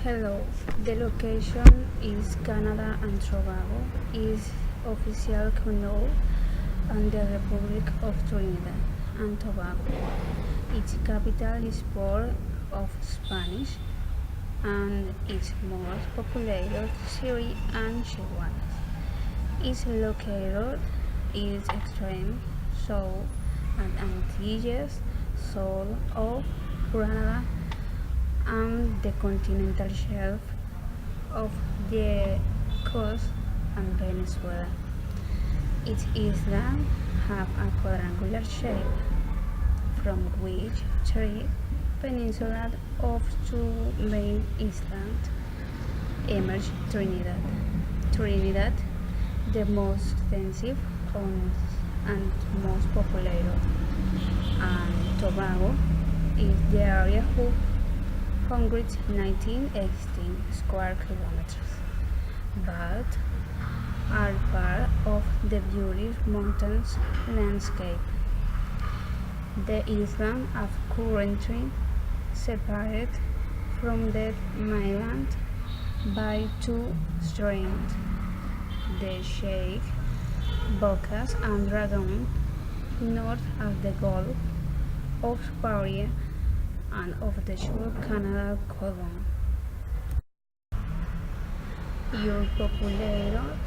Hello, the location is Canada and Tobago, is official canoe and the Republic of Trinidad and Tobago. Its capital is Port of Spanish and its most populated city and Chihuahua. Its located is extreme south and Antilles, south of Granada and the continental shelf of the coast and Venezuela. Its islands have a quadrangular shape, from which three peninsulas of two main islands emerge Trinidad, the most extensive and most populated, and Tobago is the area of 119 square kilometers, but are part of the beautiful mountains landscape. The islands are currently separated from the mainland by two streams, the Sheikh, Bocas and Dragon, north of the Gulf of Paria and of the shore Canada colony. Your populated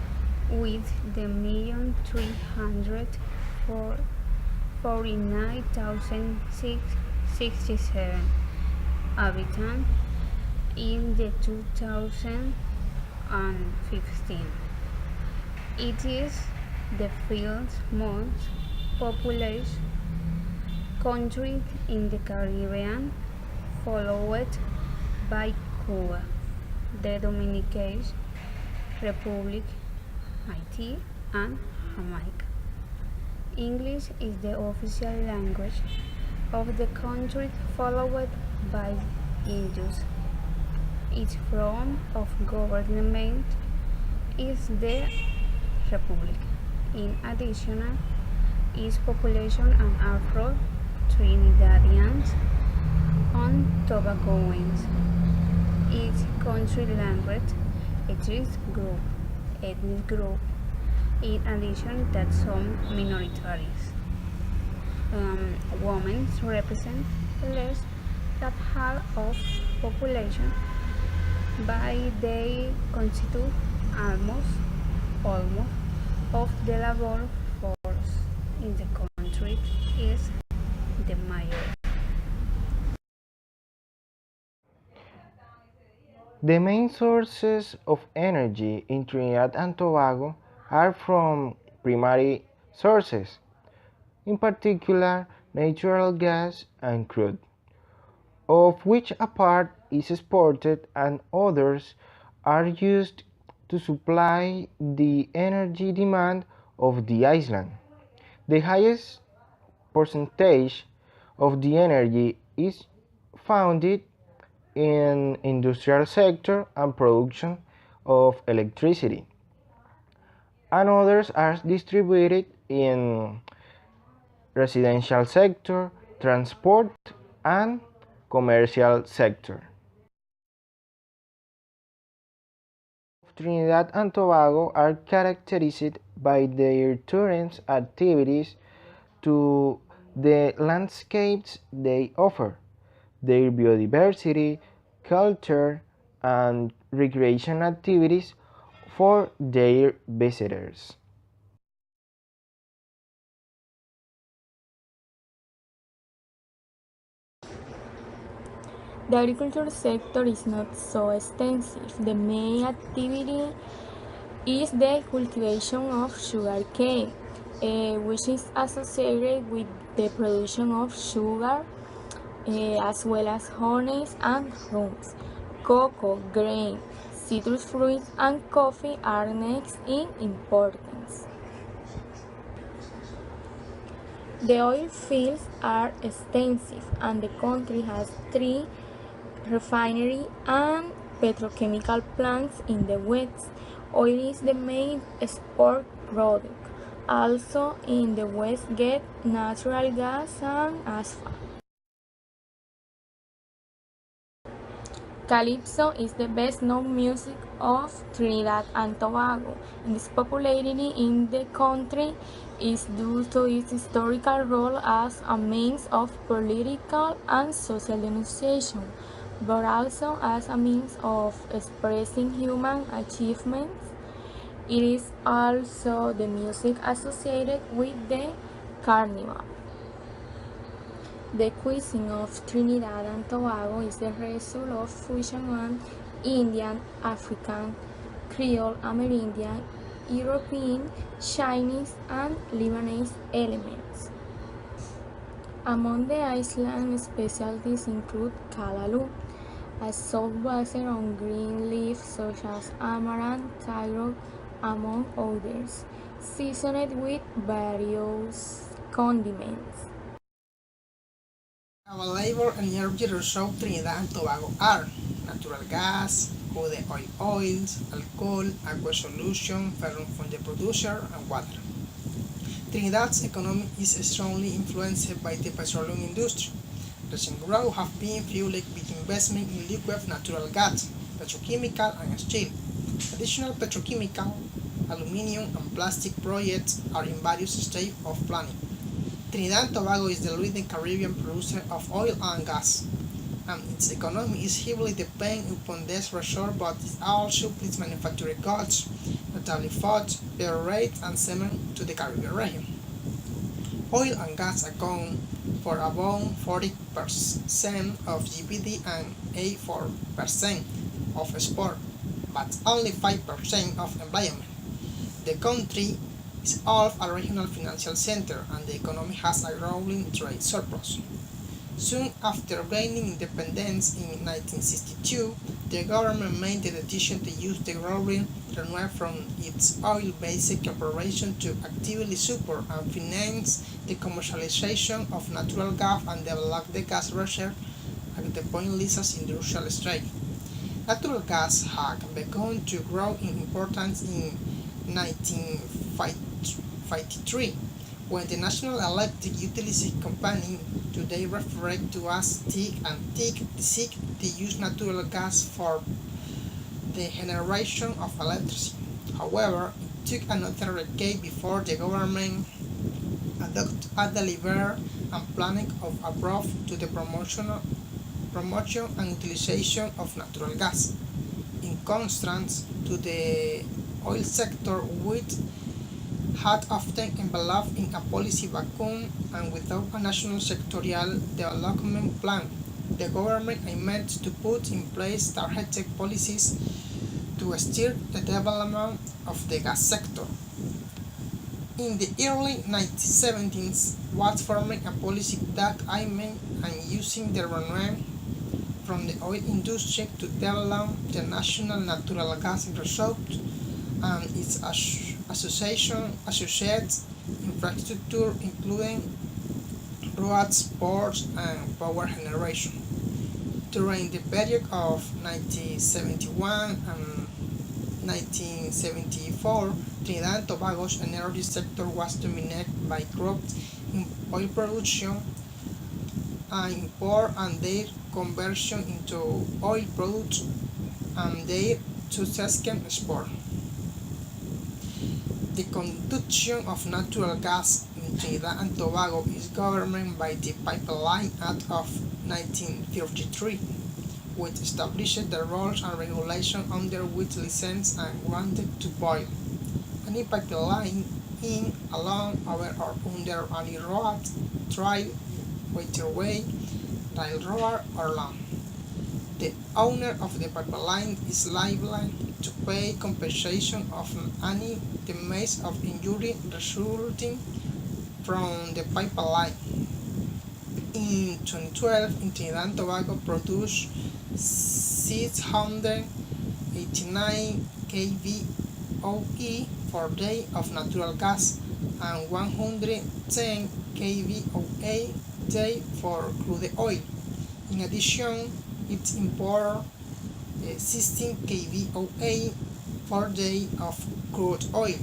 with the 1,349,667 inhabitants in the 2015. It is the fifth most populous country in the Caribbean, followed by Cuba, the Dominican Republic, Haiti, and Jamaica. English is the official language of the country, followed by English. Its form of government is the Republic. In addition, its population are Afro-Trinidadians and Tobagoans. Its country language ethnic group, in addition that some minorities. Women represent less than half of population, but they constitute almost of the labor force in the country is the major. The main sources of energy in Trinidad and Tobago are from primary sources, in particular natural gas and crude, of which a part is exported and others are used to supply the energy demand of the island. The highest percentage of the energy is founded in industrial sector and production of electricity, and others are distributed in residential sector, transport, and commercial sector. Trinidad and Tobago are characterized by their tourism activities to the landscapes they offer, their biodiversity, culture, and recreation activities for their visitors. The agriculture sector is not so extensive. The main activity is the cultivation of sugarcane, which is associated with the production of sugar, as well as honey and rums. Cocoa, grain, citrus fruits, and coffee are next in importance. The oil fields are extensive, and the country has three refinery and petrochemical plants in the west. Oil is the main export product. Also in the west get natural gas and asphalt. Calypso is the best-known music of Trinidad and Tobago, and its popularity in the country is due to its historical role as a means of political and social denunciation, but also as a means of expressing human achievements. It is also the music associated with the carnival. The cuisine of Trinidad and Tobago is the result of fusion of Indian, African, Creole, Amerindian, European, Chinese, and Lebanese elements. Among the island specialties include kalaloo, a sauce based on green leaves such as amaranth, taro, among others, seasoned with various condiments. Available energy resources Trinidad and Tobago are natural gas, crude oils, alcohol, aqua solution, ferrum from the producer, and water. Trinidad's economy is strongly influenced by the petroleum industry. Recent growth has been fueled with investment in liquid natural gas, petrochemical, and steel. Additional petrochemical, aluminium, and plastic projects are in various stages of planning. Trinidad and Tobago is the leading Caribbean producer of oil and gas, and its economy is heavily dependent upon this resource, but it also supplies manufactured goods, notably food, beverages, and cement to the Caribbean region. Oil and gas account for about 40% of GDP and 84% of export, but only 5% of employment. The country is also a regional financial center, and the economy has a growing trade surplus. Soon after gaining independence in 1962, the government made the decision to use the growing revenue from its oil-based operation to actively support and finance the commercialization of natural gas and develop the gas reserve at the Point Lisa's industrial stage. Natural gas had begun to grow in importance in 1953 when the National Electric Utility Company, today referred to as TIC and TIC, decided to use natural gas for the generation of electricity. However, it took another decade before the government adopted a deliberate and planned approach to the promotion and utilization of natural gas, in contrast to the oil sector, which had often enveloped in a policy vacuum and without a national sectorial development plan. The government aimed to put in place targeted policies to steer the development of the gas sector. In the early 1970s, was formed a policy that aimed at using the revenue from the oil industry to develop the national natural gas resource and its associated infrastructure, including roads, ports, and power generation. During the period of 1971 and 1974, Trinidad and Tobago's energy sector was dominated by growth in oil production and import and their conversion into oil products and their subsequent export. The conduction of natural gas in Trinidad and Tobago is governed by the Pipeline Act of 1933, which established the rules and regulations under which license are granted to boil any pipeline in, along, over, or under any road, trail, waterway, railroad, or land. The owner of the pipeline is liable to pay compensation of any damage or injury resulting from the pipeline. In 2012, Trinidad and Tobago produced 689 kVOE per day of natural gas and 110 kVOE day for crude oil. In addition, it imports 16 kVOE per day of crude oil,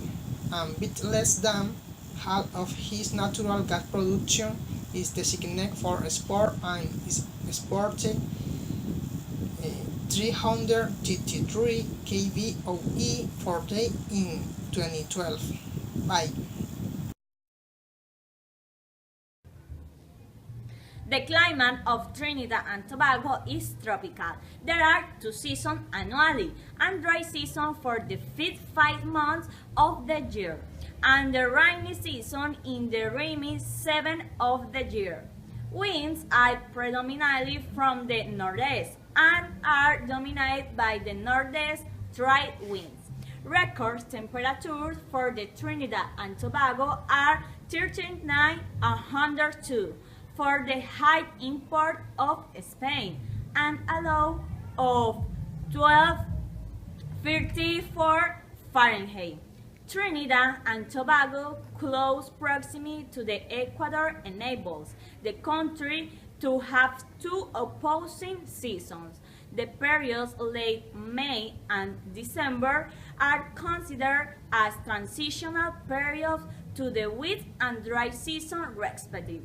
and a bit less than half of his natural gas production is designated for export and is exported 333 kVOE per day in 2012. Bye. The climate of Trinidad and Tobago is tropical. There are 2 seasons annually, and dry season for the first 5 months of the year, and the rainy season in the remaining 7 of the year. Winds are predominantly from the northeast and are dominated by the northeast trade winds. Record temperatures for the Trinidad and Tobago are 39 and 102 for the high import of Spain and a low of 12.30 for Fahrenheit. Trinidad and Tobago close proximity to the equator enables the country to have 2 opposing seasons. The periods late May and December are considered as transitional periods to the wet and dry season respectively.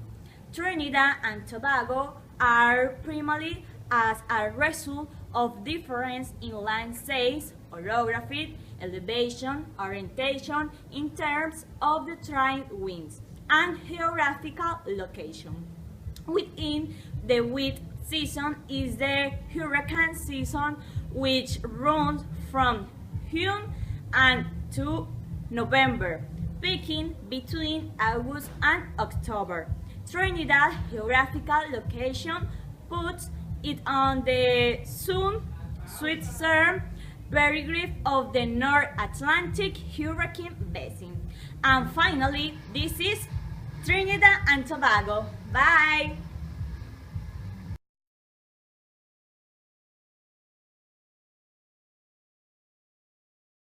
Trinidad and Tobago are primarily as a result of difference in landscape, orography, elevation, orientation in terms of the trade winds, and geographical location. Within the wet season is the hurricane season, which runs from June and to November, peaking between August and October. Trinidad's geographical location puts it on the southern periphery of the North Atlantic hurricane basin. And finally, this is Trinidad and Tobago. Bye!